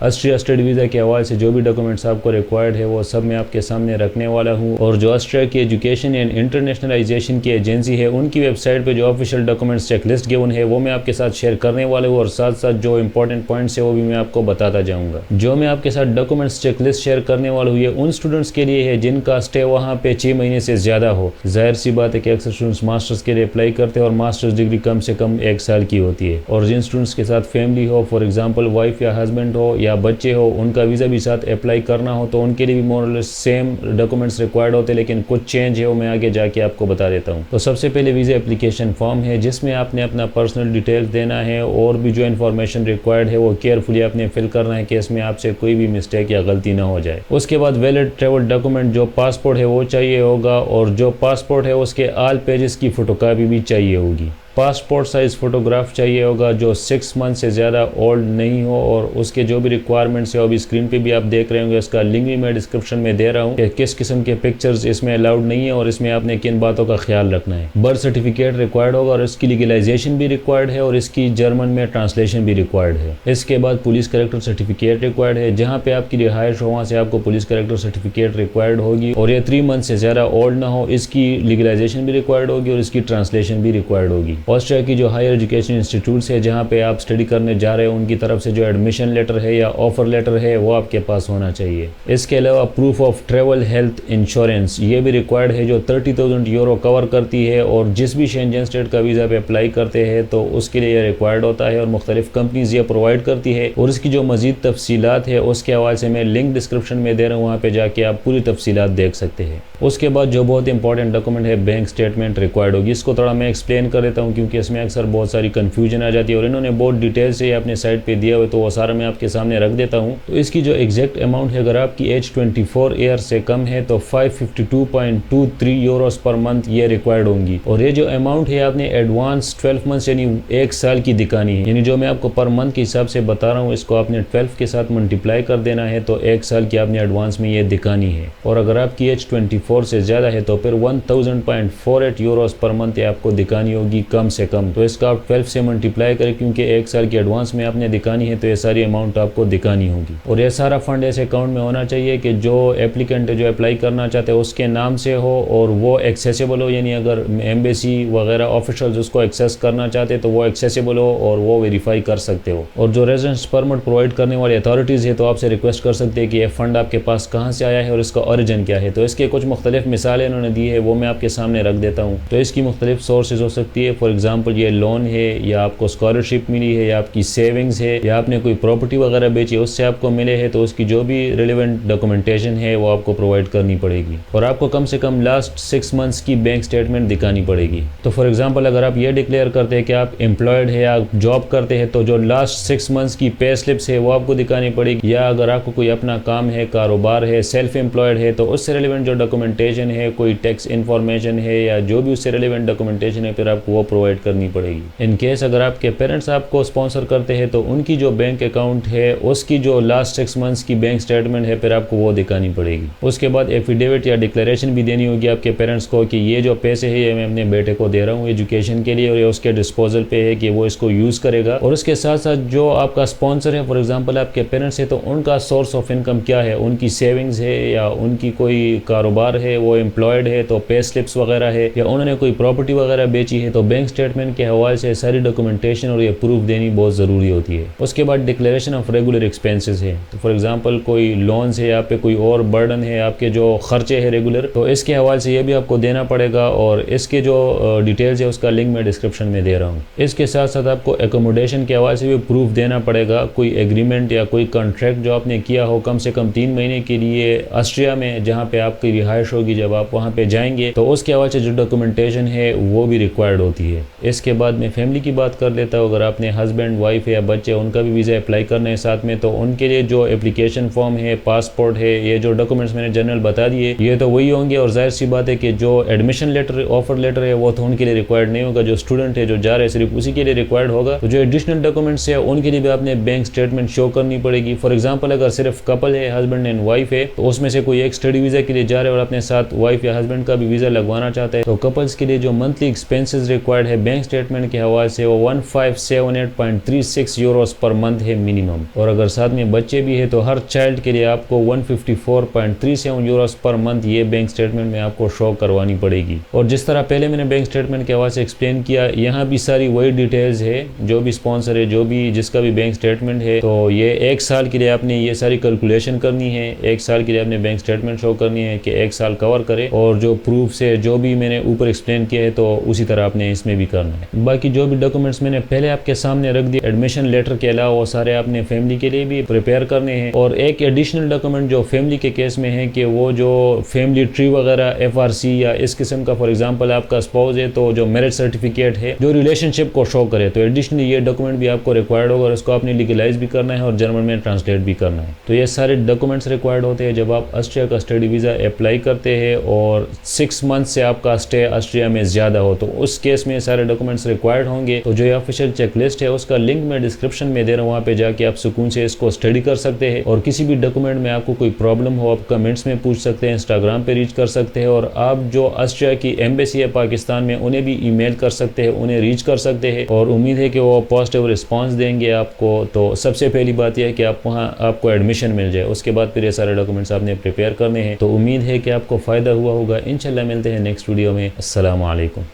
Austria study visa के हवाले से जो भी डॉक्यूमेंट्स आपको रिक्वायर्ड है वो सब मैं आपके सामने रखने वाला हूँ। और जो ऑस्ट्रिया की एजुकेशन एंड इंटरनेशनलाइजेशन की एजेंसी है उनकी वेबसाइट पर जो ऑफिशियल डॉक्यूमेंट्स चेकलिस्ट गिवन है वो मैं आपके साथ शेयर करने वाला हूँ, और साथ साथ जो इंपॉर्टेंट पॉइंट्स है वो भी मैं आपको बताता जाऊँगा। जो मैं आपके साथ डॉक्यूमेंट्स चेकलिस्ट शेयर करने वाला हूँ ये उन स्टूडेंट्स के लिए है जिनका स्टे वहाँ पे 6 महीने से ज़्यादा हो। जाहिर सी बात है कि अक्सर स्टूडेंट्स मास्टर्स के लिए अप्लाई करते हैं और मास्टर्स डिग्री कम से कम 1 साल की होती है। और जिन स्टूडेंट्स के साथ फैमिली हो, फॉर एग्जांपल वाइफ या हस्बैंड हो या बच्चे हो, उनका वीज़ा भी साथ अप्लाई करना हो तो उनके लिए भी मोर और लेस सेम डॉक्यूमेंट्स रिक्वायर्ड होते हैं, लेकिन कुछ चेंज है वो मैं आगे जाके आपको बता देता हूँ। तो सबसे पहले वीज़ा एप्लीकेशन फॉर्म है जिसमें आपने अपना पर्सनल डिटेल्स देना है और भी जो इन्फॉर्मेशन रिक्वायर्ड है वो केयरफुली आपने फिल करना है कि इसमें आपसे कोई भी मिस्टेक या गलती ना हो जाए। उसके बाद वैलिड ट्रैवल डॉक्यूमेंट जो पासपोर्ट है वो चाहिए होगा, और जो पासपोर्ट है उसके ऑल पेजेस की फोटोकॉपी भी चाहिए होगी। पासपोर्ट साइज़ फ़ोटोग्राफ चाहिए होगा जो 6 मंथ से ज़्यादा ओल्ड नहीं हो, और उसके जो भी रिक्वायरमेंट्स है वो भी स्क्रीन पे भी आप देख रहे होंगे। इसका लिंक भी मैं डिस्क्रिप्शन में दे रहा हूँ कि किस किस्म के पिक्चर्स इसमें अलाउड नहीं है और इसमें आपने किन बातों का ख्याल रखना है। बर्थ सर्टिफिकेट रिक्वायर्ड होगा और इसकी लीगलाइजेशन भी रिक्वायर्ड है और इसकी जर्मन में ट्रांसलेशन भी रिक्वायर्ड है। इसके बाद पुलिस कैरेक्टर सर्टिफिकेट रिक्वायर्ड है, जहाँ पे आपकी रिहाइश हो वहाँ से आपको पुलिस कैरेक्टर सर्टिफिकेट रिक्वायर्ड होगी, और ये 3 मंथ से ज़्यादा ओल्ड ना हो। इसकी लीगलाइजेशन भी रिक्वायर्ड होगी और इसकी ट्रांसलेशन भी रिक्वायर्ड होगी। ऑस्ट्रिया की जो हायर एजुकेशन इंस्टीट्यूट्स है जहाँ पे आप स्टडी करने जा रहे हो उनकी तरफ से जो एडमिशन लेटर है या ऑफर लेटर है वो आपके पास होना चाहिए। इसके अलावा proof of travel health insurance ये भी रिक्वायर्ड है जो 30,000 यूरो कवर करती है, और जिस भी शेंजन स्टेट का वीज़ा पे अप्लाई करते हैं तो उसके लिए यह रिक्वायर्ड होता है और मुख्तलिफ कंपनीज ये प्रोवाइड करती है। और इसकी जो मजीद तफसीलात है उसके हवाले से मैं लिंक डिस्क्रिप्शन में दे रहा हूँ, वहाँ पे जाके आप पूरी तफसीलात देख सकते हैं। उसके बाद जो बहुत इंपॉर्टेंट डॉक्यूमेंट है बैंक स्टेटमेंट रिक्वायर्ड होगी। इसको थोड़ा मैं एक्सप्लेन कर देता हूँ क्योंकि इसमें अक्सर बहुत सारी कंफ्यूजन आ जाती है और इन्होंने बहुत डिटेल से अपने साइट पे दिया हुआ, तो वो सारा मैं आपके सामने रख देता हूँ। तो इसकी जो एग्जैक्ट अमाउंट है, अगर आपकी एज 24 ईयर से कम है तो 552.23 यूरोस पर मंथ ये रिक्वायर्ड होंगी। और ये जो अमाउंट है आपने एडवांस 12 मंथ्स यानी 1 साल की दिखानी है, यानी जो मैं आपको पर मंथ के हिसाब से बता रहा हूँ इसको आपने 12 के साथ मल्टीप्लाई कर देना है तो 1 साल की आपने एडवांस में ये दिखानी है। और अगर आपकी एज 24 से ज़्यादा है तो फिर 1000.48 यूरोस पर मंथ आपको दिखानी होगी कम से कम। तो इसका आप 12 से मल्टीप्लाई करें क्योंकि 1 साल की एडवांस में आपने दिखानी है तो ये सारी अमाउंट आपको दिखानी होगी। और ये सारा फंड ऐसे अकाउंट में होना चाहिए कि जो एप्लीकेंट जो अप्लाई करना चाहते हैं उसके नाम से हो और वो एक्सेसिबल हो, यानी अगर एम्बेसी वगैरह ऑफिशियल्स उसको एक्सेस करना चाहते हैं तो वो एक्सेसिबल हो और वो वेरीफाई कर सकते हो। और जो रेजिडेंस परमिट प्रोवाइड करने वाली अथॉरिटीज़ है तो आपसे रिक्वेस्ट कर सकते हैं कि ये फंड आपके पास कहाँ से आया है और इसका ओरिजिन क्या है। तो इसके कुछ मुख्तलिफ मिसालें इन्होंने दी है वो मैं आपके सामने रख देता हूँ। तो इसकी मुख्तलिफ सोर्सेज हो सकती है, फॉर एग्जाम्पल ये लोन है या आपको स्कॉलरशिप मिली है या आपकी सेविंग्स है या आपने कोई प्रॉपर्टी वगैरह बेची उससे आपको मिले हैं, तो उसकी जो भी रिलेवेंट डॉक्यूमेंटेशन है वो आपको प्रोवाइड करनी पड़ेगी। और आपको कम से कम लास्ट 6 मंथ्स की बैंक स्टेटमेंट दिखानी पड़ेगी। तो फॉर एग्जांपल अगर आप ये डिक्लेयर करते हैं कि आप एम्प्लॉयड है या जॉब करते हैं तो जो लास्ट 6 मंथ्स की पे स्लिप्स है वो आपको दिखानी पड़ेगी, या अगर आपको कोई अपना काम है, कारोबार है, सेल्फ एम्प्लॉयड है तो उससे रिलेवेंट जो डॉक्यूमेंटेशन है, कोई टैक्स इन्फॉर्मेशन है या जो भी उससे रिलेवेंट डॉक्यूमेंटेशन है फिर आपको वो प्रोवाइड करनी पड़ेगी। इन केस अगर आपके पेरेंट्स आपको स्पॉन्सर करते हैं तो उनकी जो बैंक अकाउंट है उसकी जो लास्ट 6 मंथ्स की बैंक स्टेटमेंट है फिर आपको वो दिखानी पड़ेगी। उसके बाद एफिडेविट या डिक्लेरेशन भी देनी होगी आपके पेरेंट्स को कि ये जो पैसे है ये मैं अपने बेटे को दे रहा हूँ एजुकेशन के लिए और ये उसके डिस्पोजल पे है कि वो इसको यूज़ करेगा। और उसके साथ साथ जो आपका स्पॉन्सर है, फॉर एग्जाम्पल आपके पेरेंट्स है, तो उनका सोर्स ऑफ इनकम क्या है, उनकी सेविंग्स है या उनकी कोई कारोबार है, वो एम्प्लॉयड है तो पे स्लिप्स वगैरह है, या उन्होंने कोई प्रॉपर्टी वगैरह बेची है, तो बैंक स्टेटमेंट के हवाले से सारी डॉक्यूमेंटेशन और ये प्रूफ देनी बहुत ज़रूरी होती है। उसके बाद डिक्लेरेशन ऑफ रेगुलर एक्सपेंसेस है, तो फॉर एग्जांपल कोई लोन्स है, आप पे कोई और बर्डन है, आपके जो खर्चे है रेगुलर, तो इसके हवाले से ये भी आपको देना पड़ेगा। और इसके जो डिटेल्स है उसका लिंक मैं डिस्क्रिप्शन में दे रहा हूँ। इसके साथ साथ आपको एकोमोडेशन के हवाले से भी प्रूफ देना पड़ेगा, कोई एग्रीमेंट या कोई कॉन्ट्रैक्ट जो आपने किया हो कम से कम 3 महीने के लिए ऑस्ट्रिया में जहाँ पे आपकी रिहाइश होगी, जब आप वहाँ पे जाएंगे तो उसके हवाले से जो डॉक्यूमेंटेशन है वो भी रिक्वायर्ड होती है। इसके बाद मैं फैमिली की बात कर लेता हूँ। अगर आपने हस्बैंड, वाइफ या बच्चे उनका भी वीज़ा अप्लाई करना है साथ में, तो उनके लिए जो एप्लीकेशन फॉर्म है, पासपोर्ट है, ये जो डॉक्यूमेंट्स मैंने जनरल बता दिए ये तो वही होंगे। और जाहिर सी बात है कि जो एडमिशन लेटर, ऑफर लेटर है वो तो उनके लिए रिक्वायर्ड नहीं होगा, जो स्टूडेंट है जो जा रहे हैं सिर्फ उसी के लिए रिक्वायर्ड होगा। तो जो एडिशनल डॉक्यूमेंट्स है उनके लिए भी आपने बैंक स्टेटमेंट शो करनी पड़ेगी। फॉर एग्जाम्पल अगर सिर्फ कपल है, हस्बैंड एंड वाइफ है, तो उसमें से कोई एक स्टडी वीज़ा के लिए जा रहे हैं और अपने साथ वाइफ या हस्बैंड का भी वीज़ा लगवाना चाहता है, तो कपल्स के लिए जो मंथली एक्सपेंसेस रिक्वायर्ड रिक्वायर्ड है बैंक स्टेटमेंट के हवाले से वो 1578.36 यूरोस पर मंथ है मिनिमम। और अगर साथ में बच्चे भी है तो हर चाइल्ड के लिए आपको 154.37 यूरोस पर मंथ ये बैंक स्टेटमेंट में आपको शो करवानी पड़ेगी। और जिस तरह पहले मैंने बैंक स्टेटमेंट के हवाले से एक्सप्लेन किया, यहाँ भी सारी वही डिटेल्स है, जो भी स्पॉन्सर है, जो भी जिसका भी बैंक स्टेटमेंट है, तो ये एक साल के लिए आपने ये सारी कैलकुलेशन करनी है। एक साल के लिए आपने बैंक स्टेटमेंट शो करनी है कि एक साल कवर करे, और जो प्रूफ से जो भी मैंने ऊपर एक्सप्लेन किया है तो उसी तरह आपने इसमें भी करना है। बाकी जो भी डॉक्यूमेंट्स मैंने पहले आपके सामने रख दिए, एडमिशन लेटर के अलावा वो सारे आपने फैमिली के लिए भी प्रिपेयर करने हैं। और एक एडिशनल डॉक्यूमेंट जो फैमिली के केस में है कि वो जो फैमिली ट्री वगैरह FRC या इस किस्म का, फॉर एग्जांपल आपका स्पाउस है तो जो मैरिज सर्टिफिकेट है जो रिलेशनशिप को शो करे, तो एडिशनली ये डॉक्यूमेंट भी आपको रिक्वायर्ड होगा और इसको आपने लीगलाइज भी करना है और जर्मन में ट्रांसलेट भी करना है। तो ये सारे डॉक्यूमेंट्स रिक्वायर्ड होते हैं जब आप ऑस्ट्रिया का स्टडी वीज़ा अप्लाई करते हैं और 6 मंथ से आपका स्टे ऑस्ट्रिया में ज़्यादा हो, तो उस केस में सारे डॉक्यूमेंट्स रिक्वायर्ड होंगे। तो जो ऑफिशियल चेकलिस्ट है उसका लिंक मैं डिस्क्रिप्शन में दे रहा हूँ, वहाँ पे जाके आप सुकून से इसको स्टडी कर सकते हैं। और किसी भी डॉक्यूमेंट में आपको कोई प्रॉब्लम हो आप कमेंट्स में पूछ सकते हैं, इंस्टाग्राम पे रीच कर सकते हैं, और आप जो ऑस्ट्रिया की एम्बेसी है पाकिस्तान में उन्हें भी ईमेल कर सकते हैं, उन्हें रीच कर सकते हैं, और उम्मीद है कि वो पॉजिटिव रिस्पांस देंगे आपको। तो सबसे पहली बात यह है कि आप वहाँ आपको एडमिशन मिल जाए, उसके बाद फिर ये सारे डॉक्यूमेंट्स आपने प्रिपेयर करने हैं। तो उम्मीद है कि आपको फ़ायदा हुआ होगा। इंशाल्लाह मिलते हैं नेक्स्ट वीडियो में। अस्सलाम वालेकुम।